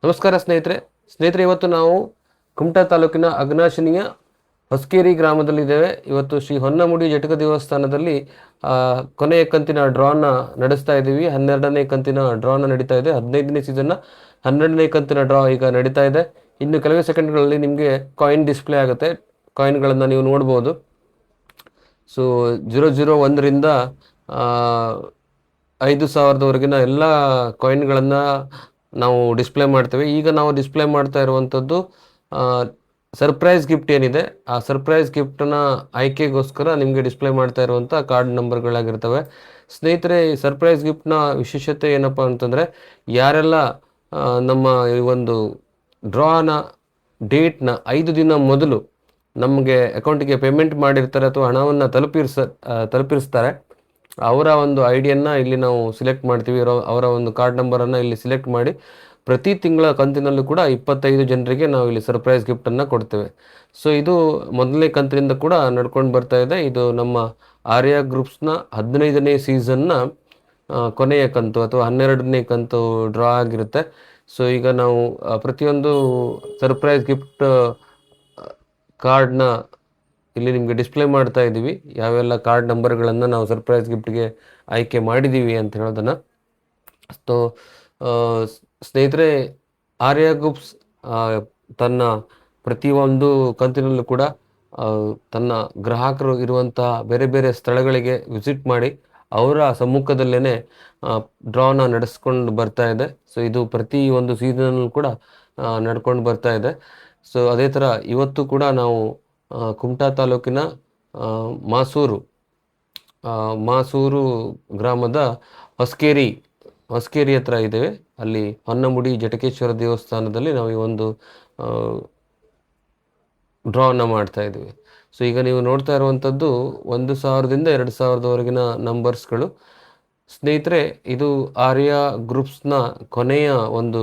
ನಮಸ್ಕಾರ ಸ್ನೇಹಿತರೆ ಇವತ್ತು ನಾವು ಕುಮಟಾ ತಾಲೂಕಿನ ಅಘನಾಶಿನಿಯ ಹೊಸಕೇರಿ ಗ್ರಾಮದಲ್ಲಿದ್ದೇವೆ. ಇವತ್ತು ಶ್ರೀ ಹೊನ್ನಮುಡಿ ಜಟಕ ದೇವಸ್ಥಾನದಲ್ಲಿ ಕೊನೆಯ ಕಂತಿನ ಡ್ರಾನ ನಡೆಸ್ತಾ ಇದ್ದೀವಿ. 12ನೇ ಕಂತಿನ ಡ್ರಾನ ನಡೀತಾ ಇದೆ. 15ನೇ ಸೀಸನ್ನ 12ನೇ ಕಂತಿನ ಡ್ರಾ ಈಗ ನಡೀತಾ ಇದೆ. ಇನ್ನು ಕೆಲವೇ ಸೆಕೆಂಡ್ಗಳಲ್ಲಿ ನಿಮಗೆ ಕಾಯಿನ್ ಡಿಸ್ಪ್ಲೇ ಆಗುತ್ತೆ. ಕಾಯಿನ್ಗಳನ್ನು ನೀವು ನೋಡ್ಬೋದು. ಸೊ 001ರಿಂದ 5,000ದವರೆಗಿನ ಎಲ್ಲ ಕಾಯಿನ್ಗಳನ್ನು ನಾವು ಡಿಸ್ಪ್ಲೇ ಮಾಡ್ತೇವೆ. ಈಗ ನಾವು ಡಿಸ್ಪ್ಲೇ ಮಾಡ್ತಾ ಇರುವಂಥದ್ದು ಸರ್ಪ್ರೈಸ್ ಗಿಫ್ಟ್ ಏನಿದೆ, ಆ ಸರ್ಪ್ರೈಸ್ ಗಿಫ್ಟನ್ನ ಆಯ್ಕೆಗೋಸ್ಕರ ನಿಮಗೆ ಡಿಸ್ಪ್ಲೇ ಮಾಡ್ತಾ ಇರುವಂಥ ಕಾರ್ಡ್ ನಂಬರ್ಗಳಾಗಿರ್ತವೆ. ಸ್ನೇಹಿತರೆ, ಈ ಸರ್ಪ್ರೈಸ್ ಗಿಫ್ಟ್ನ ವಿಶೇಷತೆ ಏನಪ್ಪ ಅಂತಂದರೆ, ಯಾರೆಲ್ಲ ನಮ್ಮ ಈ ಒಂದು ಡ್ರಾನ ಡೇಟ್ನ 5 ದಿನ ಮೊದಲು ನಮಗೆ ಅಕೌಂಟಿಗೆ ಪೇಮೆಂಟ್ ಮಾಡಿರ್ತಾರೆ ಅಥವಾ ಹಣವನ್ನು ತಲುಪಿಸ್ತಾರೆ, ಅವರ ಒಂದು ಐಡಿಯನ್ನು ಇಲ್ಲಿ ನಾವು ಸಿಲೆಕ್ಟ್ ಮಾಡ್ತೀವಿ. ಅವರ ಒಂದು ಕಾರ್ಡ್ ನಂಬರನ್ನು ಇಲ್ಲಿ ಸಿಲೆಕ್ಟ್ ಮಾಡಿ ಪ್ರತಿ ತಿಂಗಳ ಕಂತಿನಲ್ಲೂ ಕೂಡ 25 ಜನರಿಗೆ ನಾವು ಇಲ್ಲಿ ಸರ್ಪ್ರೈಸ್ ಗಿಫ್ಟನ್ನು ಕೊಡ್ತೇವೆ. ಸೊ ಇದು ಮೊದಲನೇ ಕಂತಿನಿಂದ ಕೂಡ ನಡ್ಕೊಂಡು ಬರ್ತಾ ಇದೆ. ಇದು ನಮ್ಮ ಆರ್ಯ ಗ್ರೂಪ್ಸ್ನ 15ನೇ ಸೀಸನ್ನ ಕೊನೆಯ ಕಂತು ಅಥವಾ 12ನೇ ಕಂತು ಡ್ರಾ ಆಗಿರುತ್ತೆ. ಸೊ ಈಗ ನಾವು ಪ್ರತಿಯೊಂದು ಸರ್ಪ್ರೈಸ್ ಗಿಫ್ಟ್ ಕಾರ್ಡ್ನ ಇಲ್ಲಿ ನಿಮಗೆ ಡಿಸ್ಪ್ಲೇ ಮಾಡ್ತಾ ಇದ್ದೀವಿ. ಯಾವೆಲ್ಲ ಕಾರ್ಡ್ ನಂಬರ್ಗಳನ್ನು ನಾವು ಸರ್ಪ್ರೈಸ್ ಗಿಫ್ಟ್ಗೆ ಆಯ್ಕೆ ಮಾಡಿದ್ದೀವಿ ಅಂತ ಹೇಳೋದನ್ನು. ಸೊ ಸ್ನೇಹಿತರೆ, ಆರ್ಯ ಗ್ರೂಪ್ಸ್ ತನ್ನ ಪ್ರತಿಯೊಂದು ಕಂತಿನಲ್ಲೂ ಕೂಡ ತನ್ನ ಗ್ರಾಹಕರು ಇರುವಂತಹ ಬೇರೆ ಬೇರೆ ಸ್ಥಳಗಳಿಗೆ ವಿಸಿಟ್ ಮಾಡಿ ಅವರ ಸಮ್ಮುಖದಲ್ಲೇ ಡ್ರಾನ ನಡೆಸ್ಕೊಂಡು ಬರ್ತಾ ಇದೆ. ಸೊ ಇದು ಪ್ರತಿ ಒಂದು ಸೀಸನಲ್ಲೂ ಕೂಡ ನಡ್ಕೊಂಡು ಬರ್ತಾ ಇದೆ. ಸೊ ಅದೇ ಥರ ಇವತ್ತು ಕೂಡ ನಾವು ಕುಮಟಾ ತಾಲೂಕಿನ ಮಾಸೂರು ಗ್ರಾಮದ ಹೊಸಕೇರಿ ಹತ್ರ ಇದ್ದೇವೆ. ಅಲ್ಲಿ ಹೊನ್ನಮುಡಿ ಜಟಕೇಶ್ವರ ದೇವಸ್ಥಾನದಲ್ಲಿ ನಾವು ಈ ಒಂದು ಡ್ರಾನ ಮಾಡ್ತಾ ಇದ್ದೀವಿ. ಸೊ ಈಗ ನೀವು ನೋಡ್ತಾ ಇರುವಂಥದ್ದು 1,000ದಿಂದ 2,000ದವರೆಗಿನ ನಂಬರ್ಸ್ಗಳು. ಸ್ನೇಹಿತರೆ, ಇದು ಆರ್ಯ ಗ್ರೂಪ್ಸ್ನ ಕೊನೆಯ ಒಂದು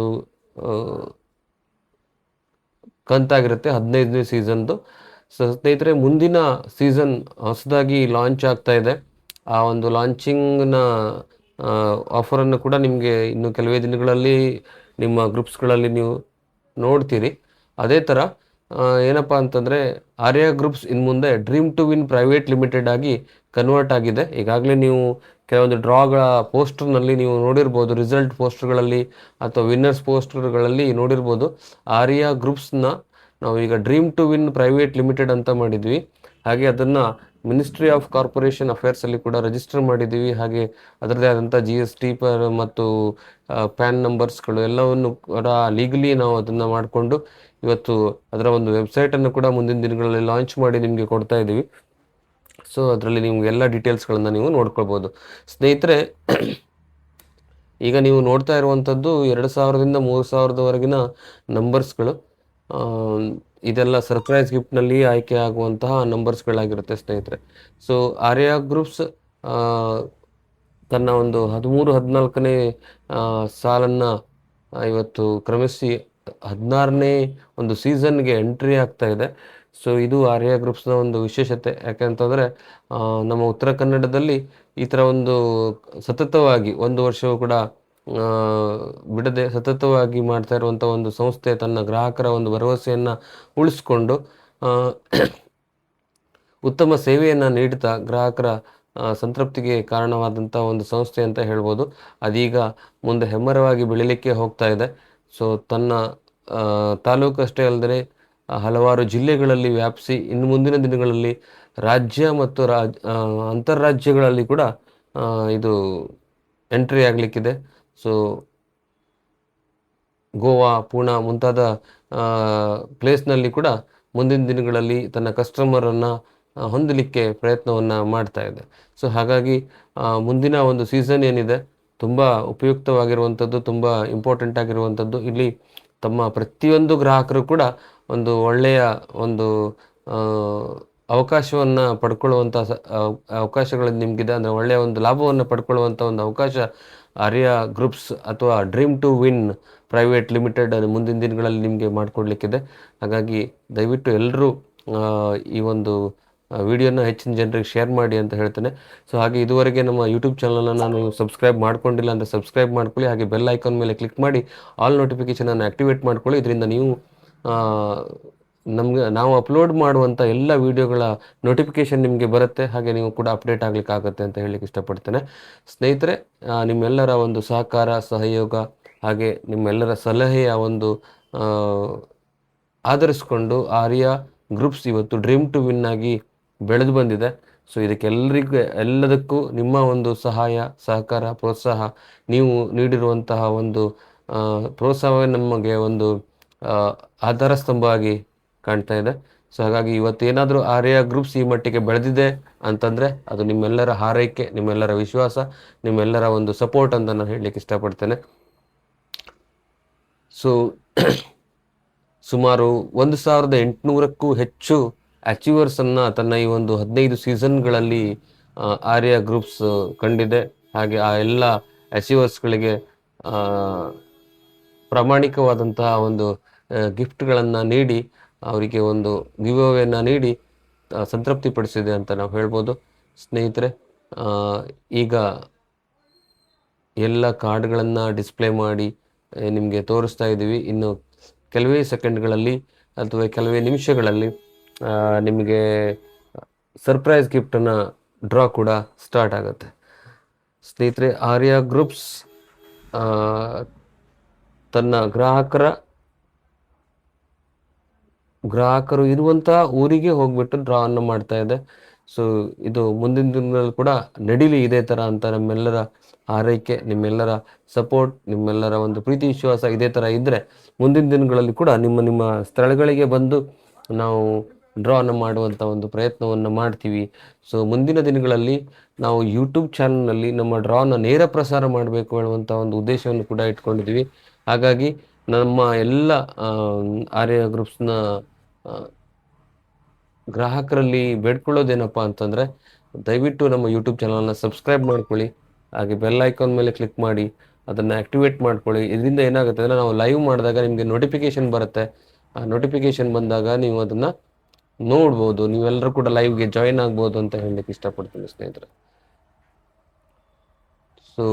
ಕಂತಾಗಿರುತ್ತೆ, 15ನೇ ಸೀಸನ್ದು. ಸೊ ಸ್ನೇಹಿತರೆ, ಮುಂದಿನ ಸೀಸನ್ ಹೊಸದಾಗಿ ಲಾಂಚ್ ಆಗ್ತಾ ಇದೆ. ಆ ಒಂದು ಲಾಂಚಿಂಗ್ನ ಆಫರನ್ನು ಕೂಡ ನಿಮಗೆ ಇನ್ನು ಕೆಲವೇ ದಿನಗಳಲ್ಲಿ ನಿಮ್ಮ ಗ್ರೂಪ್ಸ್ಗಳಲ್ಲಿ ನೀವು ನೋಡ್ತೀರಿ. ಅದೇ ಥರ ಏನಪ್ಪ ಅಂತಂದರೆ, ಆರ್ಯ ಗ್ರೂಪ್ಸ್ ಇನ್ನು ಮುಂದೆ Dream to win private limited ಆಗಿ ಕನ್ವರ್ಟ್ ಆಗಿದೆ. ಈಗಾಗಲೇ ನೀವು ಕೆಲವೊಂದು ಡ್ರಾಗಳ ಪೋಸ್ಟರ್ನಲ್ಲಿ ನೀವು ನೋಡಿರ್ಬೋದು, ರಿಸಲ್ಟ್ ಪೋಸ್ಟರ್ಗಳಲ್ಲಿ ಅಥವಾ ವಿನ್ನರ್ಸ್ ಪೋಸ್ಟರ್ಗಳಲ್ಲಿ ನೋಡಿರ್ಬೋದು. ಆರ್ಯ ಗ್ರೂಪ್ಸ್ನ ನಾವು ಈಗ Dream to win private limited ಅಂತ ಮಾಡಿದ್ವಿ. ಹಾಗೆ ಅದನ್ನು ಮಿನಿಸ್ಟ್ರಿ ಆಫ್ ಕಾರ್ಪೊರೇಷನ್ ಅಫೇರ್ಸಲ್ಲಿ ಕೂಡ ರಿಜಿಸ್ಟರ್ ಮಾಡಿದ್ದೀವಿ. ಹಾಗೆ ಅದರದೇ ಆದಂಥ GST ಮತ್ತು ಪ್ಯಾನ್ ನಂಬರ್ಸ್ಗಳು ಎಲ್ಲವನ್ನು ಕೂಡ ಲೀಗಲಿ ನಾವು ಅದನ್ನು ಮಾಡಿಕೊಂಡು ಇವತ್ತು ಅದರ ಒಂದು ವೆಬ್ಸೈಟನ್ನು ಕೂಡ ಮುಂದಿನ ದಿನಗಳಲ್ಲಿ ಲಾಂಚ್ ಮಾಡಿ ನಿಮಗೆ ಕೊಡ್ತಾ ಇದ್ದೀವಿ. ಸೊ ಅದರಲ್ಲಿ ನಿಮ್ಗೆ ಎಲ್ಲ ಡೀಟೇಲ್ಸ್ಗಳನ್ನು ನೀವು ನೋಡ್ಕೊಳ್ಬೋದು. ಸ್ನೇಹಿತರೆ, ಈಗ ನೀವು ನೋಡ್ತಾ ಇರುವಂಥದ್ದು 2,000ದಿಂದ 3,000ದವರೆಗಿನ ನಂಬರ್ಸ್ಗಳು. ಇದೆಲ್ಲ ಸರ್ಪ್ರೈಸ್ ಗಿಫ್ಟ್ನಲ್ಲಿ ಆಯ್ಕೆ ಆಗುವಂತಹ ನಂಬರ್ಸ್ಗಳಾಗಿರುತ್ತೆ ಸ್ನೇಹಿತರೆ. ಸೊ ಆರ್ಯ ಗ್ರೂಪ್ಸ್ ತನ್ನ ಒಂದು 13-14ನೇ ಸಾಲನ್ನು ಇವತ್ತು ಕ್ರಮಿಸಿ 16ನೇ ಒಂದು ಸೀಸನ್ಗೆ ಎಂಟ್ರಿ ಆಗ್ತಾ ಇದೆ. ಸೊ ಇದು ಆರ್ಯ ಗ್ರೂಪ್ಸ್ನ ಒಂದು ವಿಶೇಷತೆ. ಯಾಕೆಂತಂದರೆ ನಮ್ಮ ಉತ್ತರ ಕನ್ನಡದಲ್ಲಿ ಈ ಥರ ಒಂದು ಸತತವಾಗಿ 1 ವರ್ಷವೂ ಕೂಡ ಬಿಡದೆ ಸತತವಾಗಿ ಮಾಡ್ತಾ ಇರುವಂಥ ಒಂದು ಸಂಸ್ಥೆ ತನ್ನ ಗ್ರಾಹಕರ ಒಂದು ಭರವಸೆಯನ್ನು ಉಳಿಸ್ಕೊಂಡು ಉತ್ತಮ ಸೇವೆಯನ್ನು ನೀಡುತ್ತಾ ಗ್ರಾಹಕರ ಸಂತೃಪ್ತಿಗೆ ಕಾರಣವಾದಂಥ ಒಂದು ಸಂಸ್ಥೆ ಅಂತ ಹೇಳ್ಬೋದು. ಅದೀಗ ಮುಂದೆ ಹೆಮ್ಮರವಾಗಿ ಬೆಳೀಲಿಕ್ಕೆ ಹೋಗ್ತಾ ಇದೆ. ಸೊ ತನ್ನ ತಾಲೂಕು ಅಷ್ಟೇ ಅಲ್ಲದೆ ಹಲವಾರು ಜಿಲ್ಲೆಗಳಲ್ಲಿ ವ್ಯಾಪಿಸಿ ಇನ್ನು ಮುಂದಿನ ದಿನಗಳಲ್ಲಿ ರಾಜ್ಯ ಮತ್ತು ಅಂತಾರಾಜ್ಯಗಳಲ್ಲಿ ಕೂಡ ಇದು ಎಂಟ್ರಿ ಆಗಲಿಕ್ಕಿದೆ. ಸೊ ಗೋವಾ, ಪೂನಾ ಮುಂತಾದ ಪ್ಲೇಸ್ನಲ್ಲಿ ಕೂಡ ಮುಂದಿನ ದಿನಗಳಲ್ಲಿ ತನ್ನ ಕಸ್ಟಮರನ್ನು ಹೊಂದಲಿಕ್ಕೆ ಪ್ರಯತ್ನವನ್ನು ಮಾಡ್ತಾ ಇದೆ. ಸೊ ಹಾಗಾಗಿ ಮುಂದಿನ ಒಂದು ಸೀಸನ್ ಏನಿದೆ ತುಂಬ ಉಪಯುಕ್ತವಾಗಿರುವಂಥದ್ದು, ತುಂಬ ಇಂಪಾರ್ಟೆಂಟ್ ಆಗಿರುವಂಥದ್ದು. ಇಲ್ಲಿ ತಮ್ಮ ಪ್ರತಿಯೊಂದು ಗ್ರಾಹಕರು ಕೂಡ ಒಂದು ಒಳ್ಳೆಯ ಒಂದು ಅವಕಾಶವನ್ನು ಪಡ್ಕೊಳ್ಳುವಂಥ ಅವಕಾಶಗಳು ನಿಮಗಿದೆ. ಅಂದರೆ ಒಳ್ಳೆಯ ಒಂದು ಲಾಭವನ್ನು ಪಡ್ಕೊಳ್ಳುವಂಥ ಒಂದು ಅವಕಾಶ ಆರ್ಯ ಗ್ರೂಪ್ಸ್ ಅಥವಾ Dream to win private limited ಮುಂದಿನ ದಿನಗಳಲ್ಲಿ ನಿಮಗೆ ಮಾಡಿಕೊಡ್ಲಿಕ್ಕಿದೆ. ಹಾಗಾಗಿ ದಯವಿಟ್ಟು ಎಲ್ಲರೂ ಈ ಒಂದು ವಿಡಿಯೋನ ಹೆಚ್ಚಿನ ಜನರಿಗೆ ಶೇರ್ ಮಾಡಿ ಅಂತ ಹೇಳ್ತೇನೆ. ಸೊ ಹಾಗೆ ಇದುವರೆಗೆ ನಮ್ಮ ಯೂಟ್ಯೂಬ್ ಚಾನಲ್ನ ನಾನು ಸಬ್ಸ್ಕ್ರೈಬ್ ಮಾಡ್ಕೊಂಡಿಲ್ಲ ಅಂದರೆ ಸಬ್ಸ್ಕ್ರೈಬ್ ಮಾಡ್ಕೊಳ್ಳಿ. ಹಾಗೆ ಬೆಲ್ ಐಕಾನ್ ಮೇಲೆ ಕ್ಲಿಕ್ ಮಾಡಿ ಆಲ್ ನೋಟಿಫಿಕೇಷನನ್ನು ಆ್ಯಕ್ಟಿವೇಟ್ ಮಾಡ್ಕೊಳ್ಳಿ. ಇದರಿಂದ ನೀವು ನಮಗೆ ನಾವು ಅಪ್ಲೋಡ್ ಮಾಡುವಂಥ ಎಲ್ಲ ವೀಡಿಯೋಗಳ ನೋಟಿಫಿಕೇಷನ್ ನಿಮಗೆ ಬರುತ್ತೆ. ಹಾಗೆ ನೀವು ಕೂಡ ಅಪ್ಡೇಟ್ ಆಗಲಿಕ್ಕೆ ಆಗುತ್ತೆ ಅಂತ ಹೇಳಲಿಕ್ಕೆ ಇಷ್ಟಪಡ್ತೇನೆ. ಸ್ನೇಹಿತರೆ, ನಿಮ್ಮೆಲ್ಲರ ಒಂದು ಸಹಕಾರ, ಸಹಯೋಗ ಹಾಗೆ ನಿಮ್ಮೆಲ್ಲರ ಸಲಹೆಯ ಒಂದು ಆಧರಿಸ್ಕೊಂಡು ಆರ್ಯ ಗ್ರೂಪ್ಸ್ ಇವತ್ತು ಡ್ರೀಮ್ ಟು ವಿನ್ ಆಗಿ ಬೆಳೆದು ಬಂದಿದೆ. ಸೊ ಎಲ್ಲದಕ್ಕೂ ನಿಮ್ಮ ಒಂದು ಸಹಾಯ, ಸಹಕಾರ, ಪ್ರೋತ್ಸಾಹ, ನೀವು ನೀಡಿರುವಂತಹ ಒಂದು ಪ್ರೋತ್ಸಾಹವೇ ನಮಗೆ ಒಂದು ಆಧಾರ ಸ್ತಂಭ ಆಗಿ ಕಾಣ್ತಾ ಇದೆ. ಸೊ ಹಾಗಾಗಿ ಇವತ್ತೇನಾದರೂ ಆರ್ಯ ಗ್ರೂಪ್ಸ್ ಈ ಮಟ್ಟಿಗೆ ಬೆಳೆದಿದೆ ಅಂತಂದರೆ ಅದು ನಿಮ್ಮೆಲ್ಲರ ಹಾರೈಕೆ, ನಿಮ್ಮೆಲ್ಲರ ವಿಶ್ವಾಸ, ನಿಮ್ಮೆಲ್ಲರ ಒಂದು ಸಪೋರ್ಟ್ ಅಂತ ನಾನು ಹೇಳಲಿಕ್ಕೆ ಇಷ್ಟಪಡ್ತೇನೆ. ಸೊ ಸುಮಾರು 1800ಕ್ಕೂ ಹೆಚ್ಚು ಅಚೀವರ್ಸನ್ನು ತನ್ನ ಈ ಒಂದು 15 ಸೀಸನ್ಗಳಲ್ಲಿ ಆರ್ಯ ಗ್ರೂಪ್ಸ್ ಕಂಡಿದೆ. ಹಾಗೆ ಆ ಎಲ್ಲ ಅಚೀವರ್ಸ್ಗಳಿಗೆ ಪ್ರಾಮಾಣಿಕವಾದಂತಹ ಒಂದು ಗಿಫ್ಟ್ಗಳನ್ನು ನೀಡಿ, ಅವರಿಗೆ ಒಂದು ಗಿವ್ಅವೇನ ನೀಡಿ ಸಂತೃಪ್ತಿಪಡಿಸಿದೆ ಅಂತ ನಾವು ಹೇಳ್ಬೋದು. ಸ್ನೇಹಿತರೆ, ಈಗ ಎಲ್ಲ ಕಾರ್ಡ್ಗಳನ್ನು ಡಿಸ್ಪ್ಲೇ ಮಾಡಿ ನಿಮಗೆ ತೋರಿಸ್ತಾ ಇದ್ದೀವಿ. ಇನ್ನು ಕೆಲವೇ ಸೆಕೆಂಡ್ಗಳಲ್ಲಿ ಅಥವಾ ಕೆಲವೇ ನಿಮಿಷಗಳಲ್ಲಿ ನಿಮಗೆ ಸರ್ಪ್ರೈಸ್ ಗಿಫ್ಟನ್ನು ಡ್ರಾ ಕೂಡ ಸ್ಟಾರ್ಟ್ ಆಗುತ್ತೆ. ಸ್ನೇಹಿತರೆ, ಆರ್ಯ ಗ್ರೂಪ್ಸ್ ತನ್ನ ಗ್ರಾಹಕರು ಇರುವಂಥ ಊರಿಗೆ ಹೋಗ್ಬಿಟ್ಟು ಡ್ರಾವನ್ನು ಮಾಡ್ತಾ ಇದೆ. ಸೊ ಇದು ಮುಂದಿನ ದಿನಗಳಲ್ಲಿ ಕೂಡ ನಡೀಲಿ ಇದೇ ಥರ ಅಂತ ನಮ್ಮೆಲ್ಲರ ಆರೈಕೆ, ನಿಮ್ಮೆಲ್ಲರ ಸಪೋರ್ಟ್, ನಿಮ್ಮೆಲ್ಲರ ಒಂದು ಪ್ರೀತಿ ವಿಶ್ವಾಸ ಇದೇ ಥರ ಇದ್ದರೆ ಮುಂದಿನ ದಿನಗಳಲ್ಲಿ ಕೂಡ ನಿಮ್ಮ ಸ್ಥಳಗಳಿಗೆ ಬಂದು ನಾವು ಡ್ರಾವನ್ನು ಮಾಡುವಂಥ ಒಂದು ಪ್ರಯತ್ನವನ್ನು ಮಾಡ್ತೀವಿ. ಸೊ ಮುಂದಿನ ದಿನಗಳಲ್ಲಿ ನಾವು ಯೂಟ್ಯೂಬ್ ಚಾನಲ್ನಲ್ಲಿ ನಮ್ಮ ಡ್ರಾನ ನೇರ ಪ್ರಸಾರ ಮಾಡಬೇಕು ಹೇಳುವಂಥ ಒಂದು ಉದ್ದೇಶವನ್ನು ಕೂಡ ಇಟ್ಕೊಂಡಿದ್ದೀವಿ. ಹಾಗಾಗಿ ನಮ್ಮ ಎಲ್ಲ ಆರ್ಯ ಗ್ರೂಪ್ಸ್ನ ಗ್ರಾಹಕರಲ್ಲಿ ಬೇಡ್ಕೊಳ್ಳೋದೇನಪ್ಪ ಅಂತಂದರೆ, ದಯವಿಟ್ಟು ನಮ್ಮ ಯೂಟ್ಯೂಬ್ ಚಾನಲ್ನ ಸಬ್ಸ್ಕ್ರೈಬ್ ಮಾಡ್ಕೊಳ್ಳಿ. ಹಾಗೆ ಬೆಲ್ ಐಕಾನ್ ಮೇಲೆ ಕ್ಲಿಕ್ ಮಾಡಿ ಅದನ್ನು ಆ್ಯಕ್ಟಿವೇಟ್ ಮಾಡ್ಕೊಳ್ಳಿ. ಇದರಿಂದ ಏನಾಗುತ್ತೆ ಅಂದರೆ ನಾವು ಲೈವ್ ಮಾಡಿದಾಗ ನಿಮಗೆ ನೋಟಿಫಿಕೇಷನ್ ಬರುತ್ತೆ. ಆ ನೋಟಿಫಿಕೇಷನ್ ಬಂದಾಗ ನೀವು ಅದನ್ನು ನೋಡ್ಬೋದು, ನೀವೆಲ್ಲರೂ ಕೂಡ ಲೈವ್ಗೆ ಜಾಯಿನ್ ಆಗ್ಬೋದು ಅಂತ ಹೇಳಲಿಕ್ಕೆ ಇಷ್ಟಪಡ್ತೀನಿ ಸ್ನೇಹಿತರೆ. ಸೊ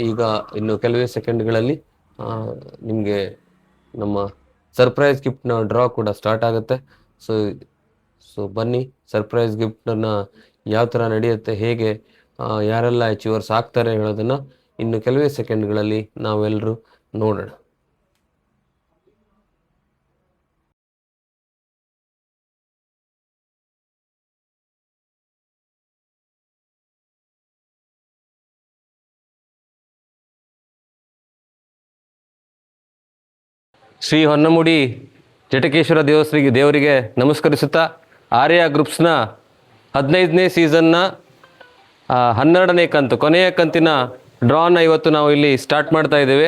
ಈಗ ಇನ್ನು ಕೆಲವೇ ಸೆಕೆಂಡ್ಗಳಲ್ಲಿ ನಿಮಗೆ ನಮ್ಮ ಸರ್ಪ್ರೈಸ್ ಗಿಫ್ಟ್ನ ಡ್ರಾ ಕೂಡ ಸ್ಟಾರ್ಟ್ ಆಗುತ್ತೆ. ಸೊ ಬನ್ನಿ, ಸರ್ಪ್ರೈಸ್ ಗಿಫ್ಟನ್ನು ಯಾವ ಥರ ನಡೆಯುತ್ತೆ, ಹೇಗೆ ಯಾರೆಲ್ಲ ಅಚೀವರ್ಸ್ ಆಗ್ತಾರೆ ಹೇಳೋದನ್ನು ಇನ್ನು ಕೆಲವೇ ಸೆಕೆಂಡ್ಗಳಲ್ಲಿ ನಾವೆಲ್ಲರೂ ನೋಡೋಣ. ಶ್ರೀ ಹೊನ್ನಮುಡಿ ಜಟಕೇಶ್ವರ ದೇವರಿಗೆ ನಮಸ್ಕರಿಸುತ್ತಾ, ಆರ್ಯ ಗ್ರೂಪ್ಸ್ನ 15ನೇ ಸೀಸನ್ನ 12ನೇ ಕಂತು, ಕೊನೆಯ ಕಂತಿನ ಡ್ರಾನ ಇವತ್ತು ನಾವು ಇಲ್ಲಿ ಸ್ಟಾರ್ಟ್ ಮಾಡ್ತಾ ಇದ್ದೇವೆ.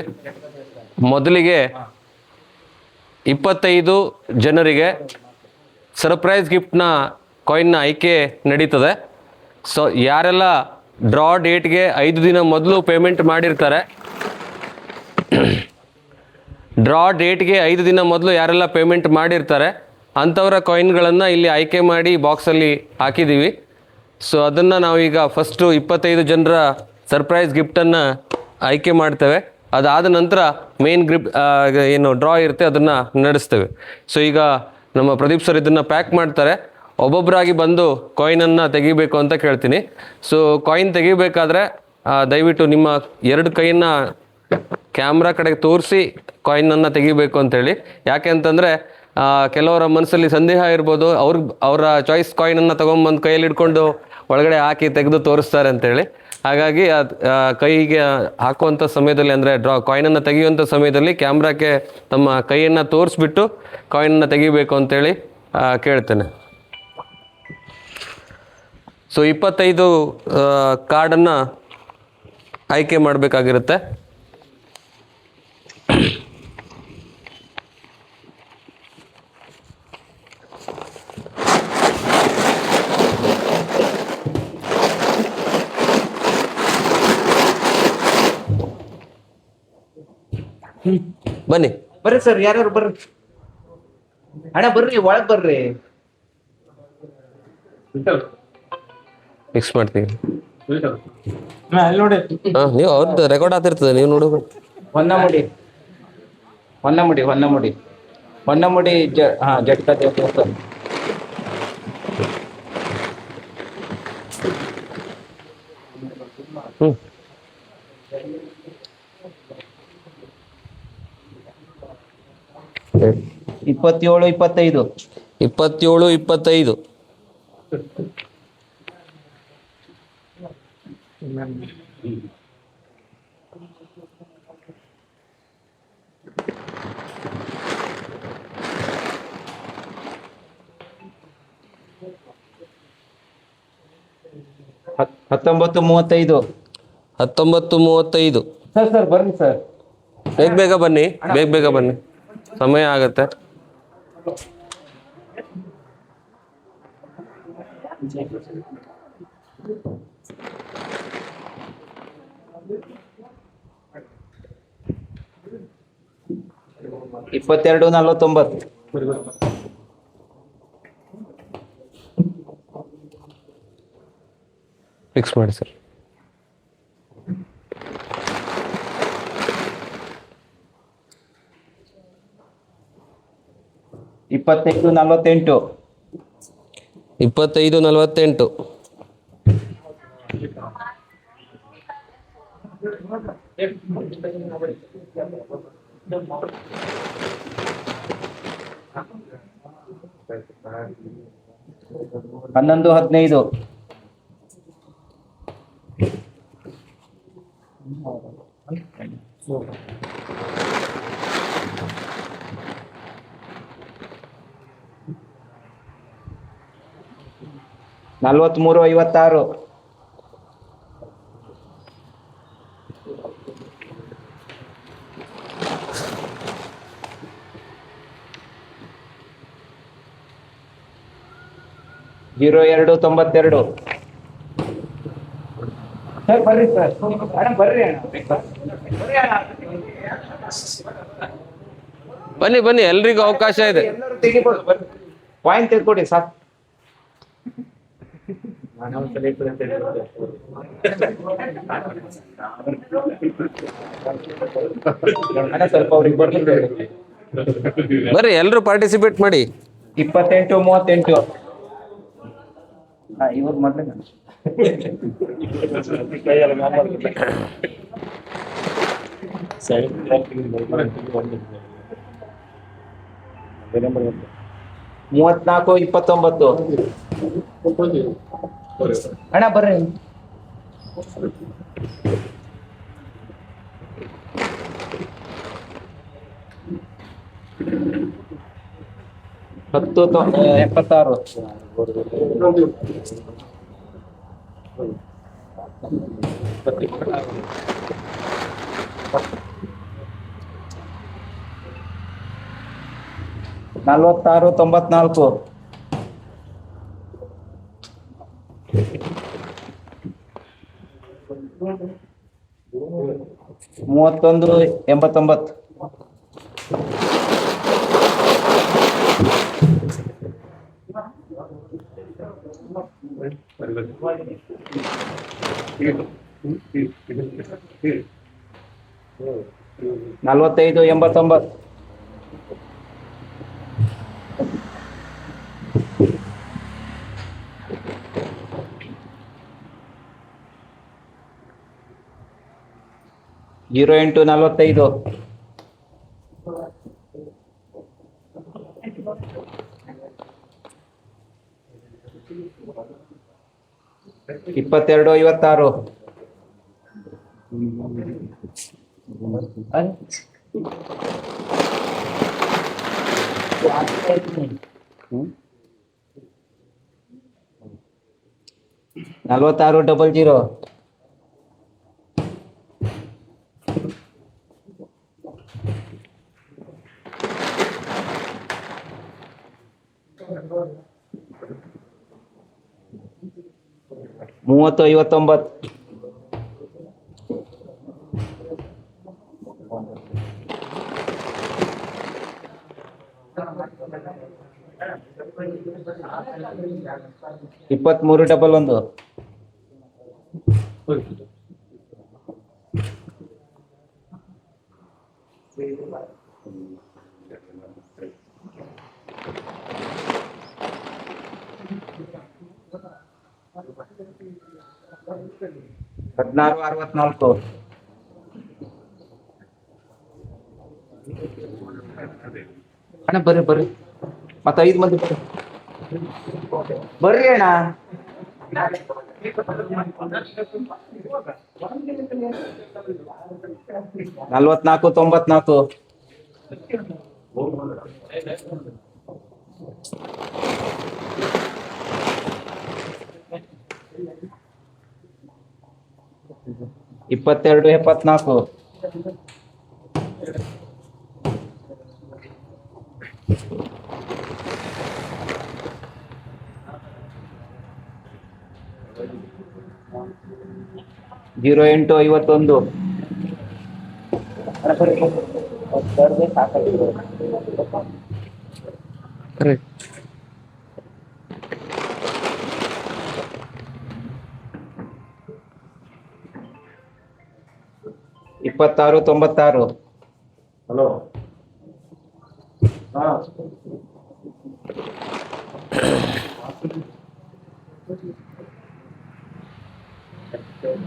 ಮೊದಲಿಗೆ 25 ಜನರಿಗೆ ಸರ್ಪ್ರೈಸ್ ಗಿಫ್ಟ್ನ ಕಾಯಿನ್ನ ಆಯ್ಕೆ ನಡೀತದೆ. ಸೊ ಯಾರೆಲ್ಲ ಡ್ರಾ ಡೇಟ್ಗೆ 5 ದಿನ ಮೊದಲು ಪೇಮೆಂಟ್ ಮಾಡಿರ್ತಾರೆ, ಡ್ರಾ ಡೇಟ್ಗೆ 5 ದಿನ ಮೊದಲು ಯಾರೆಲ್ಲ ಪೇಮೆಂಟ್ ಮಾಡಿರ್ತಾರೆ ಅಂಥವರ ಕಾಯಿನ್ಗಳನ್ನು ಇಲ್ಲಿ ಆಯ್ಕೆ ಮಾಡಿ ಬಾಕ್ಸಲ್ಲಿ ಹಾಕಿದ್ದೀವಿ. ಸೊ ಅದನ್ನು ನಾವೀಗ ಫಸ್ಟು 25 ಜನರ ಸರ್ಪ್ರೈಸ್ ಗಿಫ್ಟನ್ನು ಆಯ್ಕೆ ಮಾಡ್ತೇವೆ. ಅದಾದ ನಂತರ ಮೇನ್ ಏನು ಡ್ರಾ ಇರುತ್ತೆ ಅದನ್ನು ನಡೆಸ್ತೇವೆ. ಸೊ ಈಗ ನಮ್ಮ ಪ್ರದೀಪ್ ಸರ್ ಇದನ್ನು ಪ್ಯಾಕ್ ಮಾಡ್ತಾರೆ. ಒಬ್ಬೊಬ್ಬರಾಗಿ ಬಂದು ಕಾಯಿನನ್ನು ತೆಗಿಬೇಕು ಅಂತ ಕೇಳ್ತೀನಿ. ಸೊ ಕಾಯಿನ್ ತೆಗಿಬೇಕಾದ್ರೆ ದಯವಿಟ್ಟು ನಿಮ್ಮ 2 ಕೈಯನ್ನು ಕ್ಯಾಮ್ರಾ ಕಡೆಗೆ ತೋರಿಸಿ ಕಾಯಿನನ್ನು ತೆಗಿಬೇಕು ಅಂತೇಳಿ. ಯಾಕೆ ಅಂತಂದರೆ ಕೆಲವರ ಮನಸ್ಸಲ್ಲಿ ಸಂದೇಹ ಇರ್ಬೋದು, ಅವರ ಚಾಯ್ಸ್ ಕಾಯಿನನ್ನು ತೊಗೊಂಬಂದು ಕೈಯಲ್ಲಿ ಹಿಡ್ಕೊಂಡು ಒಳಗಡೆ ಹಾಕಿ ತೆಗೆದು ತೋರಿಸ್ತಾರೆ ಅಂತೇಳಿ. ಹಾಗಾಗಿ ಕೈಗೆ ಹಾಕುವಂಥ ಸಮಯದಲ್ಲಿ, ಅಂದರೆ ಕಾಯಿನನ್ನು ತೆಗೆಯುವಂಥ ಸಮಯದಲ್ಲಿ ಕ್ಯಾಮ್ರಾಕ್ಕೆ ತಮ್ಮ ಕೈಯನ್ನು ತೋರಿಸ್ಬಿಟ್ಟು ಕಾಯಿನನ್ನು ತೆಗಿಬೇಕು ಅಂತೇಳಿ ಕೇಳ್ತೇನೆ. ಸೊ 25 ಕಾರ್ಡನ್ನು ಆಯ್ಕೆ ಮಾಡಬೇಕಾಗಿರುತ್ತೆ. ಬನ್ನಿ ಬರ್ರಿ ಸರ್, ಯಾರ್ಯಾರು ಬರ್ರಿ, ಅಣ್ಣ ಬರ್ರಿ, ಒಳಗ್ ಬರ್ರಿ. ಫಿಕ್ಸ್ ಮಾಡ್ತೀವಿ. ಅಲ್ಲಿ ನೋಡಿ ನೀವು ಅವ್ರದ್ದು ರೆಕಾರ್ಡ್ ಆಗ್ತಿರ್ತದೆ, ನೀವು ನೋಡು. ಹೊನ್ನಮುಡಿ ಹೊನ್ನಮುಡಿ ಹೊನ್ನಮುಡಿ ಹೊನ್ನಮುಡಿ ಜಟ್ಕ ದೇವಸ್ಥಾನ. ಹ್ಮ್. ಇಪ್ಪತ್ತೇಳು 25. 27, 25. ಹತ್ತೊಂಬತ್ತು 35. 19:35. ಸರ್ ಬರ್ರಿ ಸರ್. ಬೇಗ ಬನ್ನಿ, ಬೇಗ ಬನ್ನಿ, ಸಮಯ ಆಗತ್ತೆ. ಇಪ್ಪತ್ತೆರಡು 49. ಫಿಕ್ಸ್ ಮಾಡಿ ಸರ್. ಇಪ್ಪತ್ತೈದು 48. 25:48. ಹನ್ನೊಂದು 15. ನಲವತ್ಮೂರು 56. ಜೀರೋ 2 92. ಸರ್ ಬರ್ರಿ ಸರ್, ಅಣ್ಣ ಬರ್ರಿ ಬನ್ನಿ, ಎಲ್ರಿಗೂ ಅವಕಾಶ ಇದೆ. ಎಲ್ಲರೂ ತೆಗಿಬೋದು, ಬರ್ರಿ ಪಾಯಿಂಟ್ ತೆಗೆದುಕೊಡಿ ಸಾಕು. ಸ್ವಲ್ಪ ಅವ್ರಿಗೆ ಬರ್ಲಿ. ಬರ್ರಿ, ಎಲ್ರು ಪಾರ್ಟಿಸಿಪೇಟ್ ಮಾಡಿ. 28 38. ಇವ್ರು ಮೊದಲೇ ಮೂವತ್ನಾಲ್ಕು 29. ಅಣ್ಣ ಬರ್ರಿ. ಹತ್ತು 76. 46 94. 31 89. 45 89. 08 45. 22 56. ನಲವತ್ತಾರು 00. 30 59. 23 ಡಬಲ್ 1. ಹದಿನಾರು 64. ಅಣ್ಣ ಬರ್ರಿ ಮತ್ತೆ 5 ಮಂದಿ ಬರ್ರಿ ಅಣ್ಣ. 44 94. ಇಪ್ಪತ್ತೆರಡು 74. ಜೀರೋ 8 51. ಇಪ್ಪತ್ತಾರು 96. ಹಲೋ.